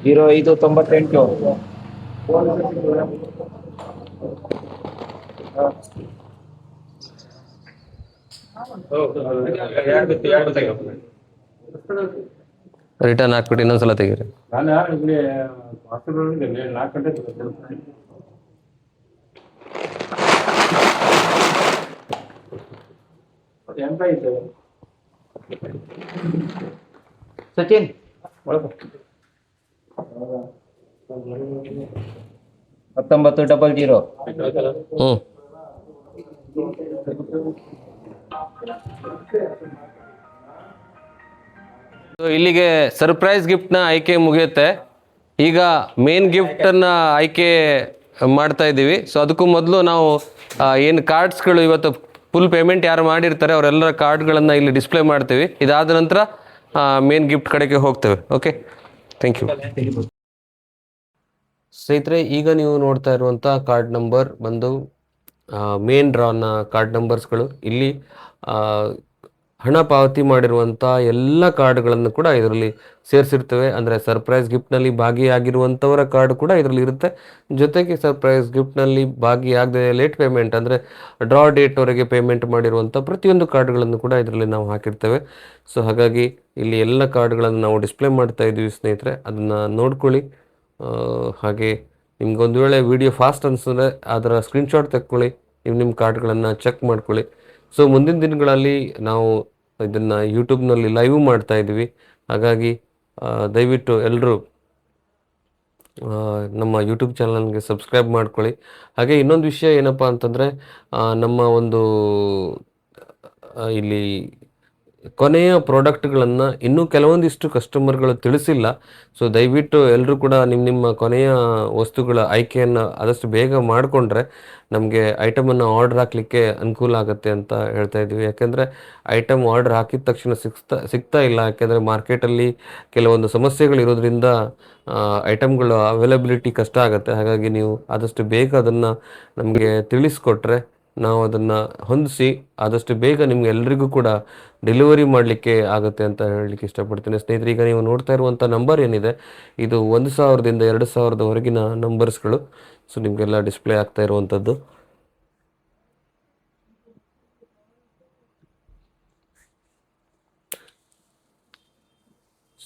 ಜೀರೋ 5 98. ರಿಟರ್ನ್ ಹಾಕ್ಬಿಟ್ಟು ಇನ್ನೊಂದ್ಸಲ ತೆಗೀರಿ. ನಾನು ಇಲ್ಲಿ ಹಾಸ್ಪಿಟಲ್ 4 ಗಂಟೆ ಎಂತ ಇದ್ದೇವೆ ಸಚಿನ್ 19 00. ಹ್ಞೂ ಇಲ್ಲಿಗೆ ಸರ್ಪ್ರೈಸ್ ಗಿಫ್ಟ್ನ ಆಯ್ಕೆ ಮುಗಿಯುತ್ತೆ. ಈಗ ಮೇನ್ ಗಿಫ್ಟನ್ನು ಆಯ್ಕೆ ಮಾಡ್ತಾ ಇದ್ದೀವಿ. ಸೊ ಅದಕ್ಕೂ ಮೊದಲು ನಾವು ಏನು ಕಾರ್ಡ್ಸ್ಗಳು ಇವತ್ತು ಫುಲ್ ಪೇಮೆಂಟ್ ಯಾರು ಮಾಡಿರ್ತಾರೆ ಅವರೆಲ್ಲರ ಕಾರ್ಡ್ಗಳನ್ನು ಇಲ್ಲಿ ಡಿಸ್ಪ್ಲೇ ಮಾಡ್ತೀವಿ. ಇದಾದ ನಂತರ ಮೇನ್ ಗಿಫ್ಟ್ ಕಡೆಗೆ ಹೋಗ್ತೇವೆ. Okay, thank you. ಸ್ನೇಹಿತರೆ, ಈಗ ನೀವು ನೋಡ್ತಾ ಇರುವಂಥ ಕಾರ್ಡ್ ನಂಬರ್ ಬಂದು ಮೇನ್ ಡ್ರಾನ ಕಾರ್ಡ್ ನಂಬರ್ಸ್ಗಳು. ಇಲ್ಲಿ ಹಣ ಪಾವತಿ ಮಾಡಿರುವಂಥ ಎಲ್ಲ ಕಾರ್ಡ್ಗಳನ್ನು ಕೂಡ ಇದರಲ್ಲಿ ಸೇರಿಸಿರ್ತೇವೆ. ಅಂದರೆ ಸರ್ಪ್ರೈಸ್ ಗಿಫ್ಟ್ನಲ್ಲಿ ಭಾಗಿಯಾಗಿರುವಂಥವರ ಕಾರ್ಡ್ ಕೂಡ ಇದರಲ್ಲಿ ಇರುತ್ತೆ. ಜೊತೆಗೆ ಸರ್ಪ್ರೈಸ್ ಗಿಫ್ಟ್ನಲ್ಲಿ ಭಾಗಿಯಾಗದೆ ಲೇಟ್ ಪೇಮೆಂಟ್ ಅಂದರೆ ಡ್ರಾ ಡೇಟ್ವರೆಗೆ ಪೇಮೆಂಟ್ ಮಾಡಿರುವಂಥ ಪ್ರತಿಯೊಂದು ಕಾರ್ಡ್ಗಳನ್ನು ಕೂಡ ಇದರಲ್ಲಿ ನಾವು ಹಾಕಿರ್ತೇವೆ. ಸೊ ಹಾಗಾಗಿ ಇಲ್ಲಿ ಎಲ್ಲ ಕಾರ್ಡ್ಗಳನ್ನು ನಾವು ಡಿಸ್ಪ್ಲೇ ಮಾಡ್ತಾ ಇದ್ದೀವಿ ಸ್ನೇಹಿತರೆ, ಅದನ್ನು ನೋಡ್ಕೊಳ್ಳಿ. ಹಾಗೆ ನಿಮ್ಗೊಂದು ವೇಳೆ ವಿಡಿಯೋ ಫಾಸ್ಟ್ ಅನಿಸಿದ್ರೆ ಅದರ ಸ್ಕ್ರೀನ್ಶಾಟ್ ತೆಕ್ಕೊಳ್ಳಿ, ನಿಮ್ಮ ಕಾರ್ಡ್ಗಳನ್ನು ಚೆಕ್ ಮಾಡ್ಕೊಳ್ಳಿ. ಸೊ ಮುಂದಿನ ದಿನಗಳಲ್ಲಿ ನಾವು ಇದನ್ನು ಯೂಟ್ಯೂಬ್ನಲ್ಲಿ ಲೈವ್ ಮಾಡ್ತಾ ಇದ್ದೀವಿ. ಹಾಗಾಗಿ ದಯವಿಟ್ಟು ಎಲ್ಲರೂ ನಮ್ಮ ಯೂಟ್ಯೂಬ್ ಚಾನಲ್ಗೆ ಸಬ್ಸ್ಕ್ರೈಬ್ ಮಾಡ್ಕೊಳ್ಳಿ. ಹಾಗೆ ಇನ್ನೊಂದು ವಿಷಯ ಏನಪ್ಪ ಅಂತಂದರೆ, ನಮ್ಮ ಒಂದು ಇಲ್ಲಿ ಕೊನೆಯ ಪ್ರಾಡಕ್ಟ್ಗಳನ್ನು ಇನ್ನೂ ಕೆಲವೊಂದಿಷ್ಟು ಕಸ್ಟಮರ್ಗಳು ತಿಳಿಸಿಲ್ಲ. ಸೊ ದಯವಿಟ್ಟು ಎಲ್ಲರೂ ಕೂಡ ನಿಮ್ಮ ಕೊನೆಯ ವಸ್ತುಗಳ ಆಯ್ಕೆಯನ್ನು ಆದಷ್ಟು ಬೇಗ ಮಾಡಿಕೊಂಡ್ರೆ ನಮಗೆ ಐಟಮನ್ನು ಆರ್ಡ್ರ್ ಹಾಕಲಿಕ್ಕೆ ಅನುಕೂಲ ಆಗುತ್ತೆ ಅಂತ ಹೇಳ್ತಾ ಇದ್ದೀವಿ. ಯಾಕೆಂದರೆ ಐಟಮ್ ಆರ್ಡ್ರ್ ಹಾಕಿದ ತಕ್ಷಣ ಸಿಗ್ತಾ ಇಲ್ಲ. ಯಾಕೆಂದರೆ ಮಾರ್ಕೆಟಲ್ಲಿ ಕೆಲವೊಂದು ಸಮಸ್ಯೆಗಳಿರೋದ್ರಿಂದ ಐಟಮ್ಗಳು ಅವೈಲಬಿಲಿಟಿ ಕಷ್ಟ ಆಗುತ್ತೆ. ಹಾಗಾಗಿ ನೀವು ಆದಷ್ಟು ಬೇಗ ಅದನ್ನು ನಮಗೆ ತಿಳಿಸ್ಕೊಟ್ರೆ ನಾವು ಅದನ್ನು ಹೊಂದಿಸಿ ಆದಷ್ಟು ಬೇಗ ನಿಮ್ಗೆ ಎಲ್ರಿಗೂ ಕೂಡ ಡೆಲಿವರಿ ಮಾಡಲಿಕ್ಕೆ ಆಗುತ್ತೆ ಅಂತ ಹೇಳಲಿಕ್ಕೆ ಇಷ್ಟಪಡ್ತೀನಿ. ಸ್ನೇಹಿತರೆ, ಈಗ ನೀವು ನೋಡ್ತಾ ಇರುವಂಥ ನಂಬರ್ ಏನಿದೆ ಇದು 1000ದಿಂದ 2000ವರೆಗಿನ ನಂಬರ್ಸ್ಗಳು. ಸೊ ನಿಮಗೆಲ್ಲ ಡಿಸ್ಪ್ಲೇ ಆಗ್ತಾ ಇರುವಂಥದ್ದು.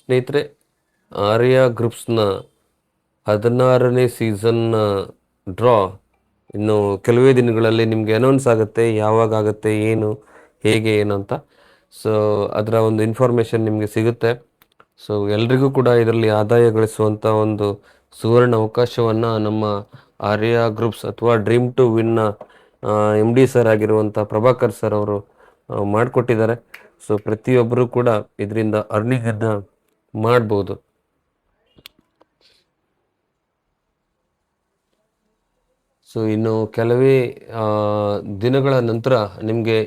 ಸ್ನೇಹಿತರೆ, ಆರ್ಯ ಗ್ರೂಪ್ಸ್ನ 16ನೇ ಸೀಸನ್ನ ಡ್ರಾ ಇನ್ನು ಕೆಲವೇ ದಿನಗಳಲ್ಲಿ ನಿಮಗೆ ಅನೌನ್ಸ್ ಆಗುತ್ತೆ. ಯಾವಾಗ ಆಗುತ್ತೆ, ಏನು, ಹೇಗೆ, ಏನು ಅಂತ. ಸೊ ಅದರ ಒಂದು ಇನ್ಫಾರ್ಮೇಷನ್ ನಿಮಗೆ ಸಿಗುತ್ತೆ. ಸೊ ಎಲ್ರಿಗೂ ಕೂಡ ಇದರಲ್ಲಿ ಆದಾಯ ಗಳಿಸುವಂಥ ಒಂದು ಸುವರ್ಣ ಅವಕಾಶವನ್ನು ನಮ್ಮ ಆರ್ಯ ಗ್ರೂಪ್ಸ್ ಅಥವಾ ಡ್ರೀಮ್ ಟು ವಿನ್ನ MD ಸರ್ ಆಗಿರುವಂಥ ಪ್ರಭಾಕರ್ ಸರ್ ಅವರು ಮಾಡಿಕೊಟ್ಟಿದ್ದಾರೆ. ಸೊ ಪ್ರತಿಯೊಬ್ಬರು ಕೂಡ ಇದರಿಂದ ಅರ್ನಿಂಗನ್ನು ಮಾಡ್ಬೋದು. ಸೊ ಇನ್ನು ಕೆಲವೇ ದಿನಗಳ ನಂತರ ನಿಮಗೆ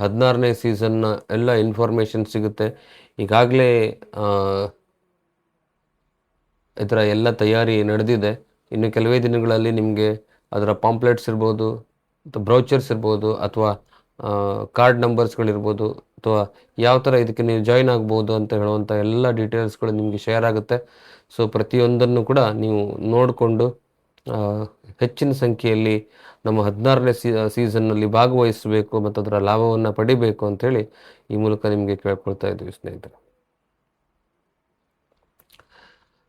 16ನೇ ಸೀಸನ್ನ ಎಲ್ಲ ಇನ್ಫಾರ್ಮೇಷನ್ ಸಿಗುತ್ತೆ. ಈಗಾಗಲೇ ಇದರ ಎಲ್ಲ ತಯಾರಿ ನಡೆದಿದೆ. ಇನ್ನು ಕೆಲವೇ ದಿನಗಳಲ್ಲಿ ನಿಮಗೆ ಅದರ ಪಾಂಪ್ಲೆಟ್ಸ್ ಇರ್ಬೋದು, ಅಥವಾ ಬ್ರೌಚರ್ಸ್ ಇರ್ಬೋದು, ಅಥವಾ ಕಾರ್ಡ್ ನಂಬರ್ಸ್ಗಳಿರ್ಬೋದು, ಅಥವಾ ಯಾವ ಥರ ಇದಕ್ಕೆ ನೀವು ಜಾಯ್ನ್ ಆಗ್ಬೋದು ಅಂತ ಹೇಳುವಂಥ ಎಲ್ಲ ಡೀಟೇಲ್ಸ್ಗಳು ನಿಮಗೆ ಶೇರ್ ಆಗುತ್ತೆ. ಸೊ ಪ್ರತಿಯೊಂದನ್ನು ಕೂಡ ನೀವು ನೋಡಿಕೊಂಡು ಹೆಚ್ಚಿನ ಸಂಖ್ಯೆಯಲ್ಲಿ ನಮ್ಮ 16ನೇ ಸೀಸನ್ನಲ್ಲಿ ಭಾಗವಹಿಸಬೇಕು ಮತ್ತು ಅದರ ಲಾಭವನ್ನು ಪಡಿಬೇಕು ಅಂಥೇಳಿ ಈ ಮೂಲಕ ನಿಮಗೆ ಕೇಳ್ಕೊಳ್ತಾ ಇದ್ದೀವಿ ಸ್ನೇಹಿತರೆ.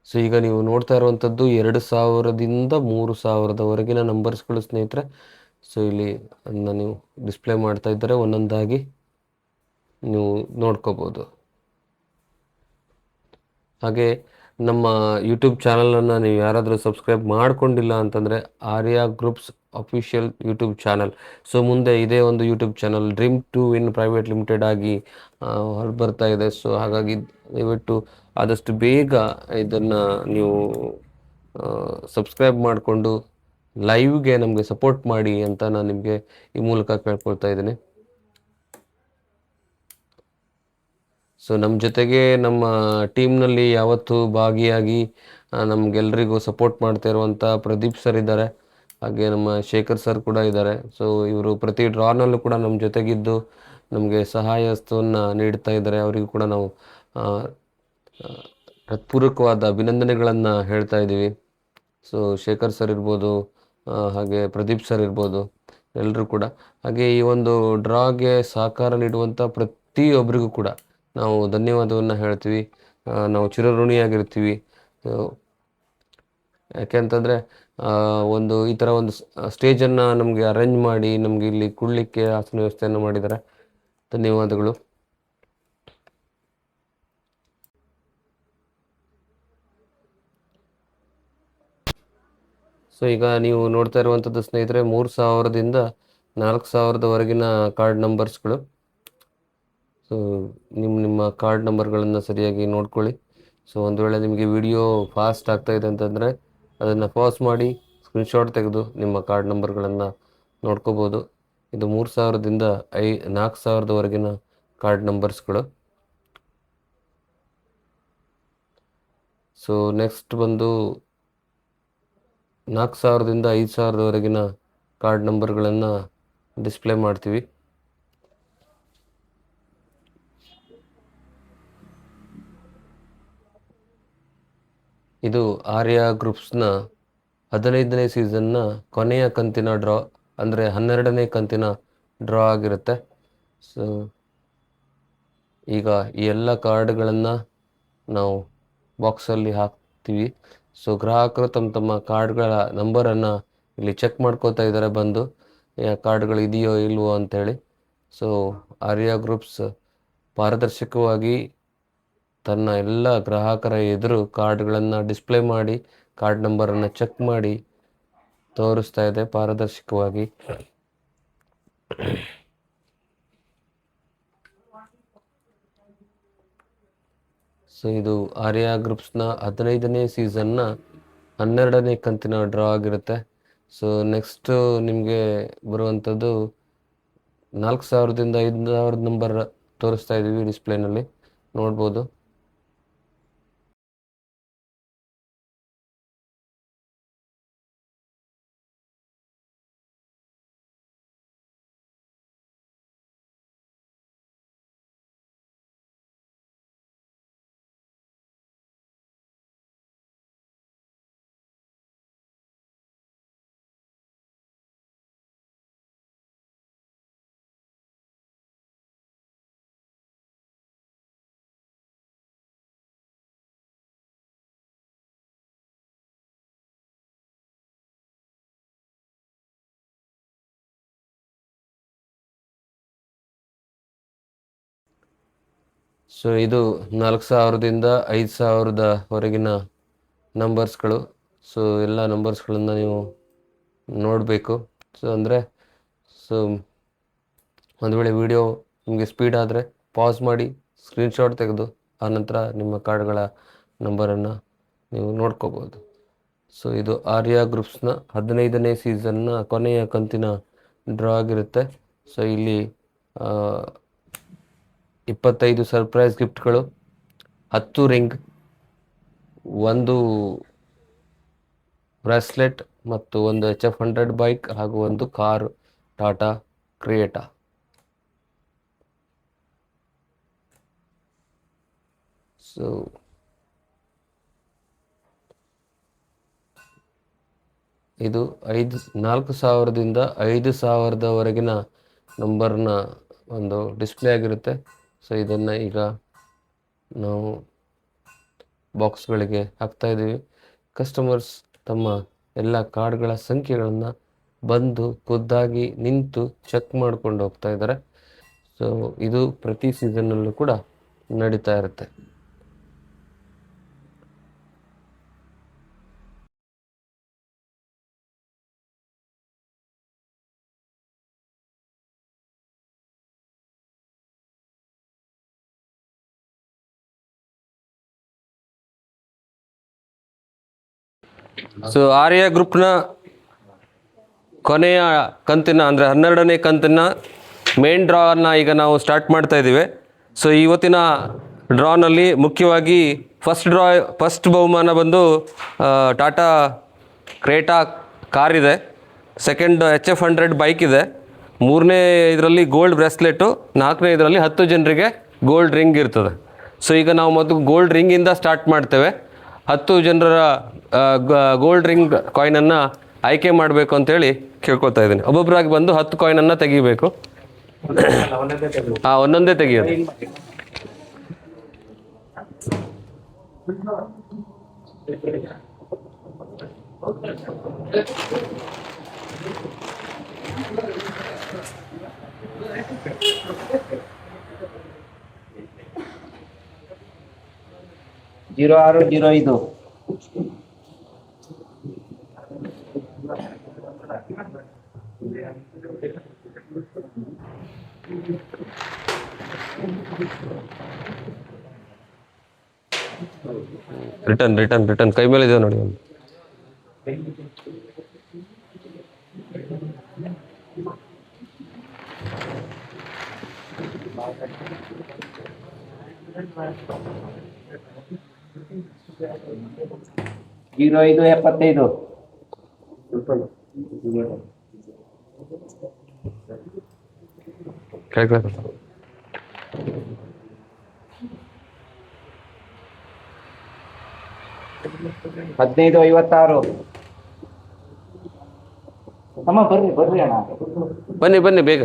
ಸೊ ಈಗ ನೀವು ನೋಡ್ತಾ ಇರುವಂಥದ್ದು 2000ದಿಂದ 3000ವರೆಗಿನ ನಂಬರ್ಸ್ಗಳು ಸ್ನೇಹಿತರೆ. ಸೊ ಇಲ್ಲಿ ಅದನ್ನ ನೀವು ಡಿಸ್ಪ್ಲೇ ಮಾಡ್ತಾ ಇದ್ದರೆ ಒಂದೊಂದಾಗಿ ನೀವು ನೋಡ್ಕೋಬೋದು. ಹಾಗೆ ನಮ್ಮ ಯೂಟ್ಯೂಬ್ ಚಾನಲನ್ನು ನೀವು ಯಾರಾದರೂ ಸಬ್ಸ್ಕ್ರೈಬ್ ಮಾಡ್ಕೊಂಡಿಲ್ಲ ಅಂತಂದರೆ Arya groups official YouTube channel. So ಮುಂದೆ ಇದೇ ಒಂದು YouTube channel dream to win private limited ಆಗಿ ಹೊರಗೆ ಬರ್ತಾ ಇದೆ. ಸೊ ಹಾಗಾಗಿ ದಯವಿಟ್ಟು ಆದಷ್ಟು ಬೇಗ ಇದನ್ನು ನೀವು ಸಬ್ಸ್ಕ್ರೈಬ್ ಮಾಡಿಕೊಂಡು ಲೈವ್ಗೆ ನಮಗೆ ಸಪೋರ್ಟ್ ಮಾಡಿ ಅಂತ ನಾನು ನಿಮಗೆ ಈ ಮೂಲಕ ಕೇಳ್ಕೊಳ್ತಾ ಇದ್ದೀನಿ. ಸೊ ನಮ್ಮ ಜೊತೆಗೆ ನಮ್ಮ ಟೀಮ್ನಲ್ಲಿ ಯಾವತ್ತೂ ಭಾಗಿಯಾಗಿ ನಮಗೆಲ್ಲರಿಗೂ ಸಪೋರ್ಟ್ ಮಾಡ್ತಾ ಇರುವಂಥ ಪ್ರದೀಪ್ ಸರ್ ಇದ್ದಾರೆ. ಹಾಗೆ ನಮ್ಮ ಶೇಖರ್ ಸರ್ ಕೂಡ ಇದ್ದಾರೆ. ಸೊ ಇವರು ಪ್ರತಿ ಡ್ರಾನಲ್ಲೂ ಕೂಡ ನಮ್ಮ ಜೊತೆಗಿದ್ದು ನಮಗೆ ಸಹಾಯ ಹಸ್ತವನ್ನು ನೀಡ್ತಾ ಇದ್ದಾರೆ. ಅವರಿಗೂ ಕೂಡ ನಾವು ಹೃತ್ಪೂರ್ವಕವಾದ ಅಭಿನಂದನೆಗಳನ್ನು ಹೇಳ್ತಾ ಇದ್ದೀವಿ. ಸೊ ಶೇಖರ್ ಸರ್ ಇರ್ಬೋದು, ಹಾಗೆ ಪ್ರದೀಪ್ ಸರ್ ಇರ್ಬೋದು, ಎಲ್ಲರೂ ಕೂಡ. ಹಾಗೆ ಈ ಒಂದು ಡ್ರಾಗೆ ಸಹಕಾರ ನೀಡುವಂಥ ಪ್ರತಿಯೊಬ್ಬರಿಗೂ ಕೂಡ ನಾವು ಧನ್ಯವಾದವನ್ನು ಹೇಳ್ತೀವಿ. ನಾವು ಚಿರಋಣಿಯಾಗಿರ್ತೀವಿ. ಯಾಕೆಂತಂದರೆ ಒಂದು ಈ ಥರ ಒಂದು ಸ್ಟೇಜನ್ನು ನಮಗೆ ಅರೇಂಜ್ ಮಾಡಿ ನಮಗೆ ಇಲ್ಲಿ ಕೂಡಲಿಕ್ಕೆ ಆಸನ ವ್ಯವಸ್ಥೆಯನ್ನು ಮಾಡಿದ್ದಾರೆ. ಧನ್ಯವಾದಗಳು. ಸೊ ಈಗ ನೀವು ನೋಡ್ತಾ ಇರುವಂಥದ್ದು ಸ್ನೇಹಿತರೆ 3000ದಿಂದ 4000ವರೆಗಿನ ಕಾರ್ಡ್ ನಂಬರ್ಸ್ಗಳು. ಸೊ ನಿಮ್ಮ ಕಾರ್ಡ್ ನಂಬರ್ಗಳನ್ನು ಸರಿಯಾಗಿ ನೋಡ್ಕೊಳ್ಳಿ. ಸೊ ಒಂದು ವೇಳೆ ನಿಮಗೆ ವಿಡಿಯೋ ಫಾಸ್ಟ್ ಆಗ್ತಾ ಇದೆ ಅಂತಂದರೆ ಅದನ್ನು ಪಾಸ್ ಮಾಡಿ ಸ್ಕ್ರೀನ್ಶಾಟ್ ತೆಗೆದು ನಿಮ್ಮ ಕಾರ್ಡ್ ನಂಬರ್ಗಳನ್ನು ನೋಡ್ಕೋಬೋದು. ಇದು 3000ದಿಂದ 4000ವರೆಗಿನ ಕಾರ್ಡ್ ನಂಬರ್ಸ್ಗಳು. ಸೊ ನೆಕ್ಸ್ಟ್ ಬಂದು 4000ದಿಂದ 5000ವರೆಗಿನ ಕಾರ್ಡ್ ನಂಬರ್ಗಳನ್ನು ಡಿಸ್ಪ್ಲೇ ಮಾಡ್ತೀವಿ. ಇದು ಆರ್ಯ ಗ್ರೂಪ್ಸ್ನ 15ನೇ ಸೀಸನ್ನ ಕೊನೆಯ ಕಂತಿನ ಡ್ರಾ, ಅಂದರೆ 12ನೇ ಕಂತಿನ ಡ್ರಾ ಆಗಿರುತ್ತೆ. ಸೊ ಈಗ ಈ ಎಲ್ಲ ಕಾರ್ಡ್ಗಳನ್ನು ನಾವು ಬಾಕ್ಸಲ್ಲಿ ಹಾಕ್ತೀವಿ. ಸೊ ಗ್ರಾಹಕರು ತಮ್ಮ ಕಾರ್ಡ್ಗಳ ನಂಬರನ್ನು ಇಲ್ಲಿ ಚೆಕ್ ಮಾಡ್ಕೋತಾ ಇದ್ದಾರೆ ಬಂದು, ಕಾರ್ಡ್ಗಳು ಇದೆಯೋ ಇಲ್ವೋ ಅಂಥೇಳಿ. ಸೊ ಆರ್ಯ ಗ್ರೂಪ್ಸ್ ಪಾರದರ್ಶಕವಾಗಿ ತನ್ನ ಎಲ್ಲ ಗ್ರಾಹಕರ ಎದುರು ಕಾರ್ಡ್ಗಳನ್ನು ಡಿಸ್ಪ್ಲೇ ಮಾಡಿ ಕಾರ್ಡ್ ನಂಬರನ್ನು ಚೆಕ್ ಮಾಡಿ ತೋರಿಸ್ತಾ ಇದೆ ಪಾರದರ್ಶಕವಾಗಿ. ಸೊ ಇದು ಆರ್ಯ ಗ್ರೂಪ್ಸ್ನ 15ನೇ ಸೀಸನ್ನ 12ನೇ ಕಂತಿನ ಡ್ರಾ ಆಗಿರುತ್ತೆ. ಸೊ ನೆಕ್ಸ್ಟು ನಿಮಗೆ ಬರುವಂಥದ್ದು 4000ದಿಂದ 5000 ನಂಬರ್ ತೋರಿಸ್ತಾ ಇದ್ದೀವಿ ಡಿಸ್ಪ್ಲೇನಲ್ಲಿ ನೋಡ್ಬೋದು. ಸೊ ಇದು 4000ದಿಂದ 5000ವರೆಗಿನ ನಂಬರ್ಸ್ಗಳು. ಸೊ ಎಲ್ಲ ನಂಬರ್ಸ್ಗಳನ್ನು ನೀವು ನೋಡಬೇಕು. ಸೊ ಅಂದರೆ ಒಂದು ವೇಳೆ ವಿಡಿಯೋ ನಿಮಗೆ ಸ್ಪೀಡ್ ಆದರೆ ಪಾಸ್ ಮಾಡಿ ಸ್ಕ್ರೀನ್ಶಾಟ್ ತೆಗೆದು ಆನಂತರ ನಿಮ್ಮ ಕಾರ್ಡ್ಗಳ ನಂಬರನ್ನು ನೀವು ನೋಡ್ಕೋಬೋದು. ಸೊ ಇದು ಆರ್ಯ ಗ್ರೂಪ್ಸ್ನ 15ನೇ ಸೀಸನ್ನ ಕೊನೆಯ ಕಂತಿನ ಡ್ರಾ ಆಗಿರುತ್ತೆ. ಸೊ ಇಲ್ಲಿ 25 ಸರ್ಪ್ರೈಸ್ ಗಿಫ್ಟ್ಗಳು, 10 ರಿಂಗ್, 1 ಬ್ರಾಸ್ಲೆಟ್ ಮತ್ತು 1 HF100 ಬೈಕ್ ಹಾಗೂ 1 ಕಾರ್ ಟಾಟಾ ಕ್ರಿಯೇಟಾ. ಸೊ ಇದು 4,000ದಿಂದ 5,000ದವರೆಗಿನ ನಂಬರ್ನ ಒಂದು ಡಿಸ್ಪ್ಲೇ ಆಗಿರುತ್ತೆ. ಸೊ ಇದನ್ನು ಈಗ ನಾವು ಬಾಕ್ಸ್ಗಳಿಗೆ ಹಾಕ್ತಾ ಇದ್ದೀವಿ. ಕಸ್ಟಮರ್ಸ್ ತಮ್ಮ ಎಲ್ಲ ಕಾರ್ಡ್ಗಳ ಸಂಖ್ಯೆಗಳನ್ನು ಬಂದು ಖುದ್ದಾಗಿ ನಿಂತು ಚೆಕ್ ಮಾಡ್ಕೊಂಡು ಹೋಗ್ತಾ ಇದ್ದಾರೆ. ಸೊ ಇದು ಪ್ರತಿ ಸೀಸನ್ನಲ್ಲೂ ಕೂಡ ನಡೀತಾ ಇರುತ್ತೆ. ಸೊ ಆರ್ಯ ಗ್ರೂಪ್ನ ಕೊನೆಯ ಕಂತಿನ ಅಂದರೆ 12ನೇ ಕಂತಿನ ಮೇನ್ ಡ್ರಾನ ಈಗ ನಾವು ಸ್ಟಾರ್ಟ್ ಮಾಡ್ತಾ ಇದ್ದೀವಿ. ಸೊ ಇವತ್ತಿನ ಡ್ರಾನಲ್ಲಿ ಮುಖ್ಯವಾಗಿ ಫಸ್ಟ್ ಬಹುಮಾನ ಬಂದು ಟಾಟಾ ಕ್ರೇಟಾ ಕಾರ್ ಇದೆ, ಸೆಕೆಂಡ್ HF100 ಬೈಕ್ ಇದೆ, 3ನೇ ಇದರಲ್ಲಿ ಗೋಲ್ಡ್ ಬ್ರೆಸ್ಲೆಟು, 4ನೇ ಇದರಲ್ಲಿ 10 ಜನರಿಗೆ ಗೋಲ್ಡ್ ರಿಂಗ್ ಇರ್ತದೆ. ಸೊ ಈಗ ನಾವು ಮೊದಲು ಗೋಲ್ಡ್ ರಿಂಗಿಂದ ಸ್ಟಾರ್ಟ್ ಮಾಡ್ತೇವೆ. 10 ಜನರ ಗೋಲ್ಡ್ ರಿಂಗ್ ಕಾಯಿನನ್ನು ಆಯ್ಕೆ ಮಾಡಬೇಕು ಅಂತೇಳಿ ಕೇಳ್ಕೊತಾ ಇದ್ದೀನಿ. ಒಬ್ಬೊಬ್ಬರಾಗಿ ಬಂದು 10 ಕಾಯಿನನ್ನು ತೆಗಿಬೇಕು. ಹಾಂ, ಒಂದೊಂದೇ ತೆಗಿಯೋದು. ಜೀರೋ 605. ರಿಟರ್ನ್ ಕೈ ಮೇಲೆ ಇದೆ ನೋಡಿ. ಜೀರೋ 575. ಹದಿನೈದು 56. ಅಮ್ಮ ಬರ್ರಿ ಅಣ್ಣ, ಬನ್ನಿ ಬೇಗ.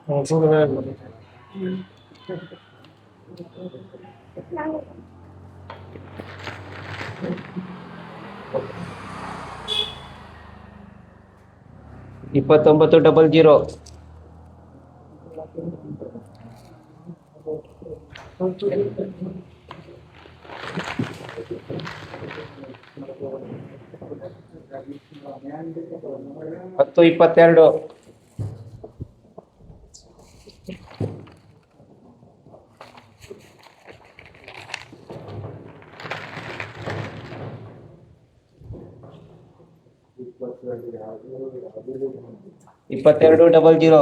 ಹಾಂ ಸೂಪರ್. ಇಪ್ಪತ್ತೊಂಬತ್ತು 00. ಹತ್ತು 22. ಇಪ್ಪತ್ತೆರಡು 00.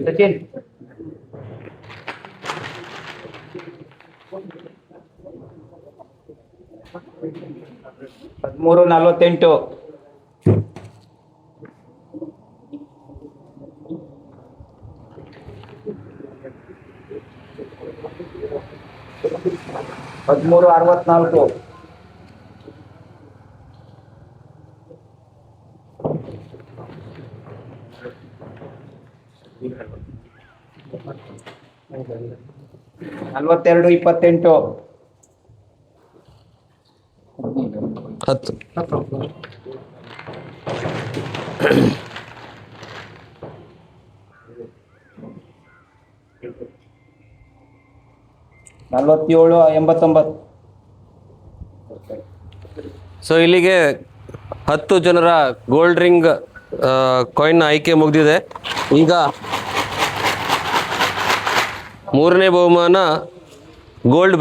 ಸಚಿನ್. 13 48. 13 64. 42 28. 10. 47 89. ಸೊ ಇಲ್ಲಿಗೆ 10 ಜನರ ಗೋಲ್ಡ್ ರಿಂಗ್ ಕಾಯಿನ್ ಆಯ್ಕೆ ಮುಗಿದಿದೆ. ಈಗ 3ನೇ ಬಹುಮಾನ ಗೋಲ್ಡ್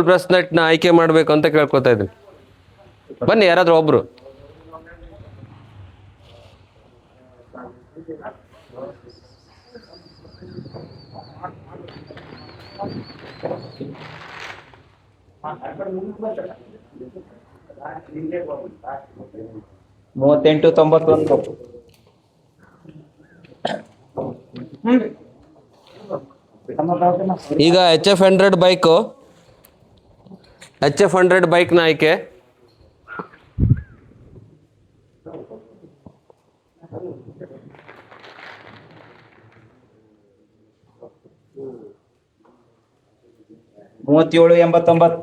ಬ್ರಾಸ್ಲೆಟ್ನ ಆಯ್ಕೆ ಮಾಡಬೇಕು ಅಂತ ಕೇಳ್ಕೊತಾ ಇದ್ದೀನಿ. ಬನ್ನಿ ಯಾರಾದರೂ ಒಬ್ರು. ಮೂವತ್ತೆಂಟು 91. ಈಗ HF100 ಬೈಕ್ನ ಆಯ್ಕೆ. ಮೂವತ್ತೇಳು 89.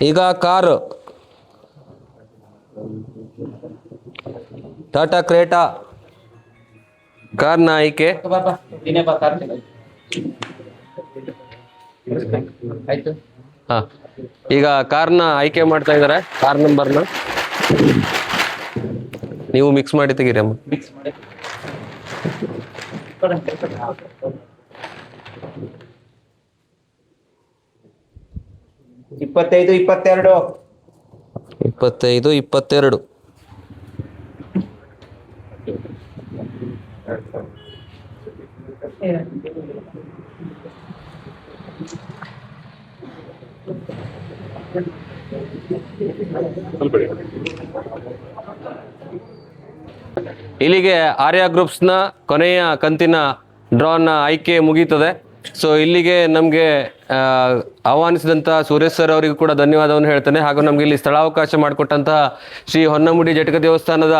ಈಗ ಕಾರು ಟಾಟಾ ಕ್ರೇಟಾ ಕಾರ್ನ ಆಯ್ಕೆ. ಆಯ್ತು. ಹಾಂ, ಈಗ ಕಾರ್ನ ಆಯ್ಕೆ ಮಾಡ್ತಾ ಇದ್ದಾರೆ. ಕಾರ್ ನಂಬರ್ನ ನೀವು ಮಿಕ್ಸ್ ಮಾಡಿ ತೆಗೀರಿ ಅಮ್ಮ. ಮಿಕ್ಸ್ ಮಾಡಿ 25 22. 25 22. ಇಲ್ಲಿಗೆ ಆರ್ಯ ಗ್ರೂಪ್ಸ್ನ ಕೊನೆಯ ಕಂತಿನ ಡ್ರಾನ ಆಯ್ಕೆ ಮುಗೀತದೆ. ಸೊ ಇಲ್ಲಿಗೆ ನಮಗೆ ಆಹ್ವಾನಿಸಿದಂಥ ಸುರೇಶ್ ಸರ್ ಅವರಿಗೂ ಕೂಡ ಧನ್ಯವಾದವನ್ನು ಹೇಳ್ತೇನೆ. ಹಾಗೂ ನಮಗೆ ಇಲ್ಲಿ ಸ್ಥಳಾವಕಾಶ ಮಾಡಿಕೊಟ್ಟಂತಹ ಶ್ರೀ ಹೊನ್ನಮುಡಿ ಜಟಕ ದೇವಸ್ಥಾನದ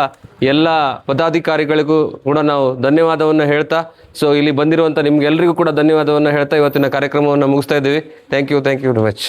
ಎಲ್ಲ ಪದಾಧಿಕಾರಿಗಳಿಗೂ ಕೂಡ ನಾವು ಧನ್ಯವಾದವನ್ನು ಹೇಳ್ತಾ, ಸೊ ಇಲ್ಲಿ ಬಂದಿರುವಂಥ ನಿಮ್ಗೆಲ್ಲರಿಗೂ ಕೂಡ ಧನ್ಯವಾದವನ್ನು ಹೇಳ್ತಾ ಇವತ್ತಿನ ಕಾರ್ಯಕ್ರಮವನ್ನು ಮುಗಿಸ್ತಾ ಇದ್ದೀವಿ. Thank you very much.